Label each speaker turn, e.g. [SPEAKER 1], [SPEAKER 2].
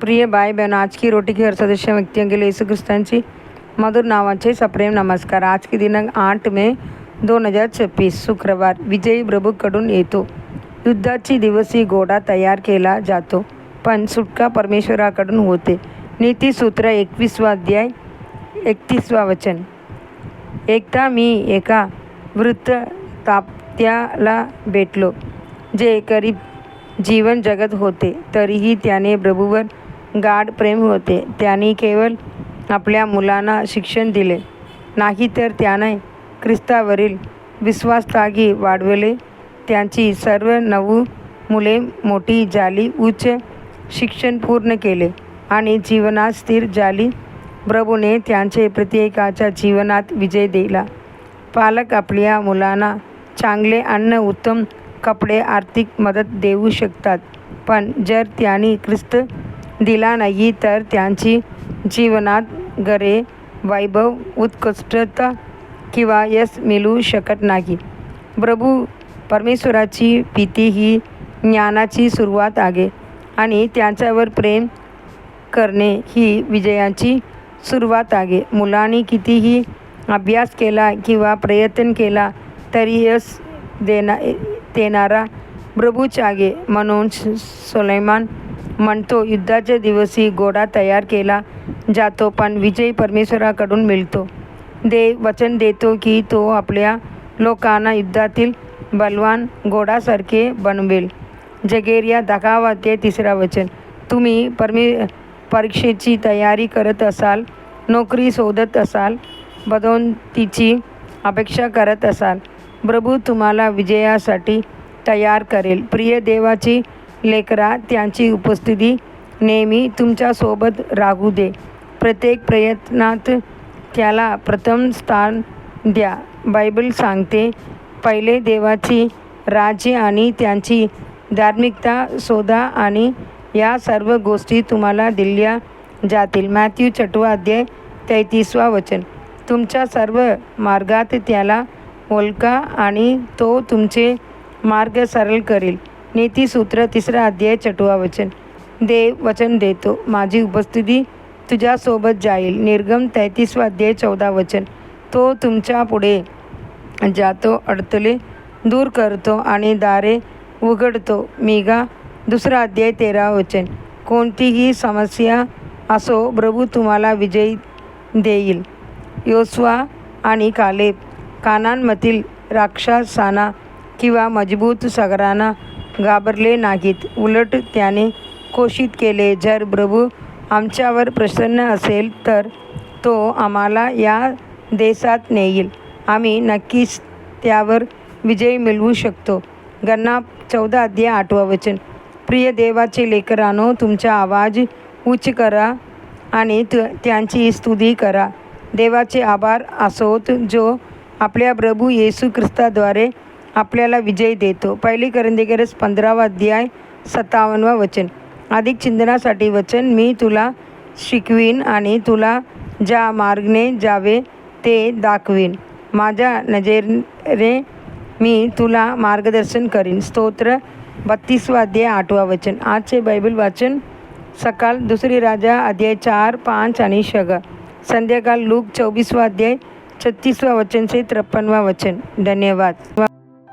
[SPEAKER 1] प्रिय भाई बहनों, आज की रोटी की हर सदस्य व्यक्तियों के लिए यीशु ख्रिस्तांची मधुर नावाचे सप्रेम नमस्कार। आज की दिनांक 8 मे 2026 शुक्रवार। विजयी प्रभूकडून येतो। युद्धाची दिवसी घोडा तयार केला जातो, पण सुटका परमेश्वराकडून होते। नीतिसूत्र 21 अध्याय 31 वचन। एकदा मी एका वृत्तताप्त्याला भेटलो, जे गरीब जीवन जगत होते, तरीही त्याने प्रभूवर गाढ प्रेम होते। त्याने केवळ आपल्या मुलांना शिक्षण दिले नाही, तर त्याने ख्रिस्तावरील विश्वासतागी वाढवले। त्यांची सर्व 9 मुले मोठी झाली, उच्च शिक्षण पूर्ण केले आणि जीवनात स्थिर झाली। प्रभूने त्यांचे प्रत्येकाच्या जीवनात विजय दिला। पालक आपल्या मुलांना चांगले अन्न, उत्तम कपडे, आर्थिक मदत देऊ शकतात, पण जर त्यांनी ख्रिस्त दिला नाही, तर त्यांची जीवनात घरे, वैभव, उत्कृष्टता किंवा यश मिळू शकत नाही। प्रभू परमेश्वराची भीती ही ज्ञानाची सुरुवात आहे आणि त्यांच्यावर प्रेम करणे ही विजयाची सुरुवात आहे। मुलांनी कितीही अभ्यास केला किंवा प्रयत्न केला तरी यश देणारा प्रभूच आहे। म्हणून सुलेमान म्हणतो, युद्धाच्या दिवशी घोडा तयार केला जातो, पण विजय परमेश्वराकडून मिळतो। देव वचन देतो की तो आपल्या लोकांना युद्धातील बलवान घोडासारखे बनवेल। जकरिया 10 अध्याय 3 वचन। तुम्ही परीक्षेची तयारी करत असाल, नोकरी शोधत असाल, पदोन्नतीची अपेक्षा करत असाल, प्रभू तुम्हाला विजयासाठी तयार करेल। प्रिय देवाची लेकरा, त्यांची उपस्थिती नेहमी तुमच्यासोबत राहू दे। प्रत्येक प्रयत्नात त्याला प्रथम स्थान द्या। बायबल सांगते, पहिले देवाची राज्य आणि त्यांची धार्मिकता शोधा आणि या सर्व गोष्टी तुम्हाला दिल्या जातील। मॅथ्यू 6 अध्याय 33 वचन। तुमच्या सर्व मार्गात त्याला ओळखा आणि तो तुमचे मार्ग सरळ करेल। नीतिसूत्र 3 अध्याय 6 वचन। देव वचन देतो, माझी उपस्थिती तुझ्यासोबत जाईल। निर्गम 33 अध्याय 14 वचन। तो तुमच्या पुढे जातो, अडथळे दूर करतो आणि दारे उघडतो। मीका 2 अध्याय 13 वचन। कोणतीही समस्या असो, प्रभू तुम्हाला विजय देईल। योशुआ आणि कालेब कानानमधील राक्षसांना किंवा मजबूत सागरांना घाबरले नाहीत, उलट त्याने घोषित केले, जर प्रभू आमच्यावर प्रसन्न असेल तर तो आम्हाला या देशात नेईल। आम्ही नक्कीच त्यावर विजय मिळवू शकतो। गणना 14 अध्याय 8 वचन। प्रिय देवाचे लेकरांनो, तुमचा आवाज उच्च करा आणि त्यांची स्तुती करा। देवाचे आभार असोत, जो आपल्या प्रभू येशू ख्रिस्ताद्वारे आपल्याला विजय देतो। 1 कोरिंथियर 15 अध्याय 57 वचन। अधिक चिंतनासाठी वचन। मी तुला शिकवीन आणि तुला ज्या मार्गाने जावे ते दाखवीन। माझ्या नजरेने मी तुला मार्गदर्शन करीन। स्तोत्र 32 अध्याय 8 वचन। आजचे बायबल वाचन सकाळ 2 राजा अध्याय 4, 5 आणि 6। संध्याकाळ लूक 24 अध्याय 36 वचन से 53 वचन। धन्यवाद।